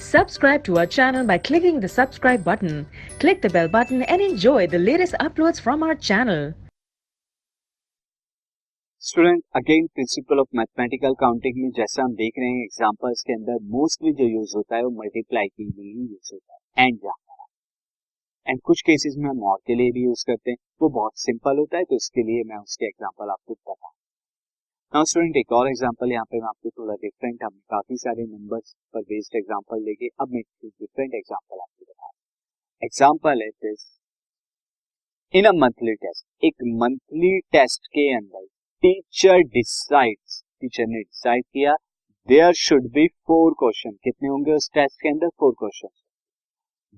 Subscribe to our channel by clicking the subscribe button. Click the bell button and enjoy the latest uploads from our channel. Student again principle of mathematical counting में जैसा हम देख रहे हैं examples के अंदर mostly जो use होता है वो मल्टीप्लाई के लिए ही यूज होता है एंड जहां एंड कुछ केसेस में हम और के लिए भी यूज करते हैं, वो बहुत सिंपल होता है तो इसके लिए मैं उसके एग्जांपल आपको बताऊं। नाउ स्टूडेंट एक और एग्जांपल यहाँ पे मैं आपको थोड़ा डिफरेंट, हमने काफी सारे नंबर्स पर बेस्ड एग्जांपल लेके अब मैं डिफरेंट एग्जांपल आपको बता रहा हूं। एग्जांपल है this, in a monthly test, एक मंथली टेस्ट के अंदर टीचर ने डिसाइड किया देयर शुड बी 4 क्वेश्चन। कितने होंगे उस टेस्ट के अंदर? 4 question,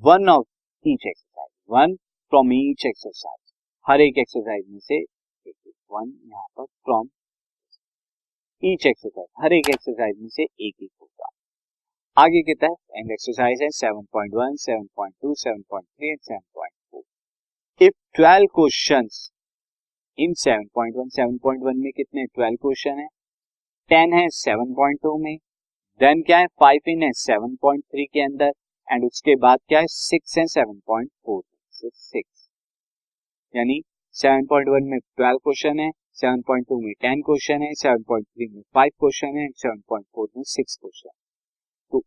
one of each exercise, one from each exercise, हर एक एक्सरसाइज में से एक, वन यहाँ पर फ्रॉम ईच एक्सरसाइज, हर एक एक्सरसाइज में से एक एक होगा। आगे कहता है एंड एक्सरसाइज है 7.1, 7.2, 7.3 एंड 7.4। इफ 12 क्वेश्चंस इन 7.1, 7.1 में कितने 12 क्वेश्चन है, 10 है 7.2 में, देन क्या है 5 इन है 7.3 के अंदर, एंड उसके बाद क्या है 6 है 7.4 से 6, यानी 7.1 में 12 क्वेश्चन है, 7.2 में 10 क्वेश्चन है, 7.3 में 5 क्वेश्चन है, 7.4 में 6 क्वेश्चन। तो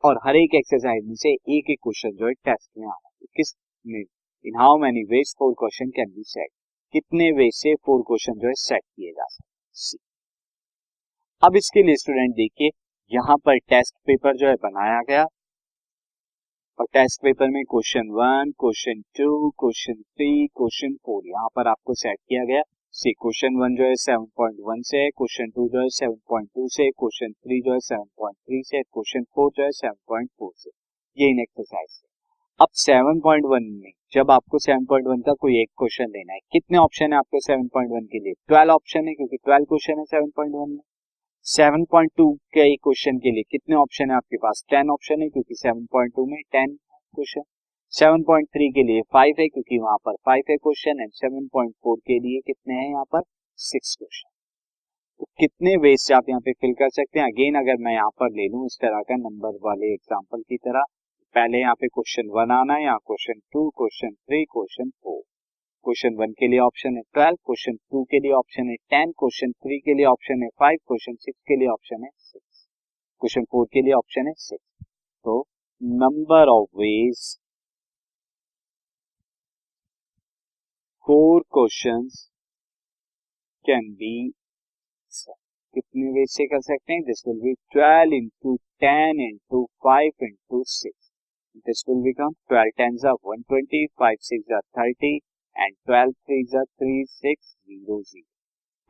और हर एक एक्सरसाइज में से एक एक क्वेश्चन जो है टेस्ट में आना है। किस में, in how many ways 4 question can be set, कितने वे से 4 क्वेश्चन जो है सेट किए जा सकते हैं। अब इसके लिए स्टूडेंट देखिए यहाँ पर टेस्ट पेपर जो है बनाया गया और टेस्ट पेपर में क्वेश्चन 1, क्वेश्चन 2, क्वेश्चन 3, क्वेश्चन 4 यहाँ पर आपको सेट किया गया। सी क्वेश्चन 1 जो है 7.1 से, क्वेश्चन 2 जो है 7.2 से, क्वेश्चन 3 जो है 7.3 से, क्वेश्चन 4 जो है 7.4 से, ये इन एक्सरसाइज है। अब 7.1 में जब आपको 7.1 का कोई एक क्वेश्चन लेना है, कितने ऑप्शन है आपको 7.1 के लिए? 12 ऑप्शन है, क्योंकि 12 क्वेश्चन है 7.1 में। 7.2 के एक क्वेश्चन के लिए कितने ऑप्शन है आपके पास? 10 ऑप्शन है, क्योंकि 7.2 में 10 क्वेश्चन। 7.3 के लिए 5 है, क्योंकि वहां पर 5 है क्वेश्चन, एंड 7.4 के लिए कितने हैं यहाँ पर? 6 क्वेश्चन। तो कितने वेज से आप यहाँ पे फिल कर सकते हैं? अगेन अगर मैं यहाँ पर ले लूं इस तरह का नंबर वाले एग्जाम्पल की तरह, पहले यहाँ पे क्वेश्चन 1 आना है, यहाँ क्वेश्चन 2, क्वेश्चन 3, क्वेश्चन 4। क्वेश्चन 1 के लिए ऑप्शन है 12, क्वेश्चन 2 के लिए ऑप्शन है 10, क्वेश्चन 3 के लिए ऑप्शन है 5, क्वेश्चन 6 के लिए ऑप्शन है 6, क्वेश्चन 4 के लिए ऑप्शन है 6। तो number of ways 4 questions can be, कितने वेज से कर सकते हैं? This will be 12 into 10 into 5 into 6। This will become 12 tens are 120, 5 6 are 30, and 12 3s are 3600।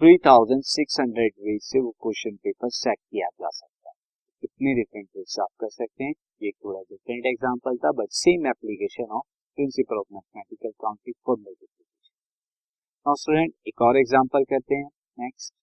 3600 veg से वो क्वेश्चन पेपर सेट किया जा सकता है। कितने डिफरेंट वेज से आप कर सकते हैं, ये थोड़ा डिफरेंट एग्जांपल था, but same application of principle of mathematical counting for multiplication. Now student एक और एग्जांपल करते हैं नेक्स्ट।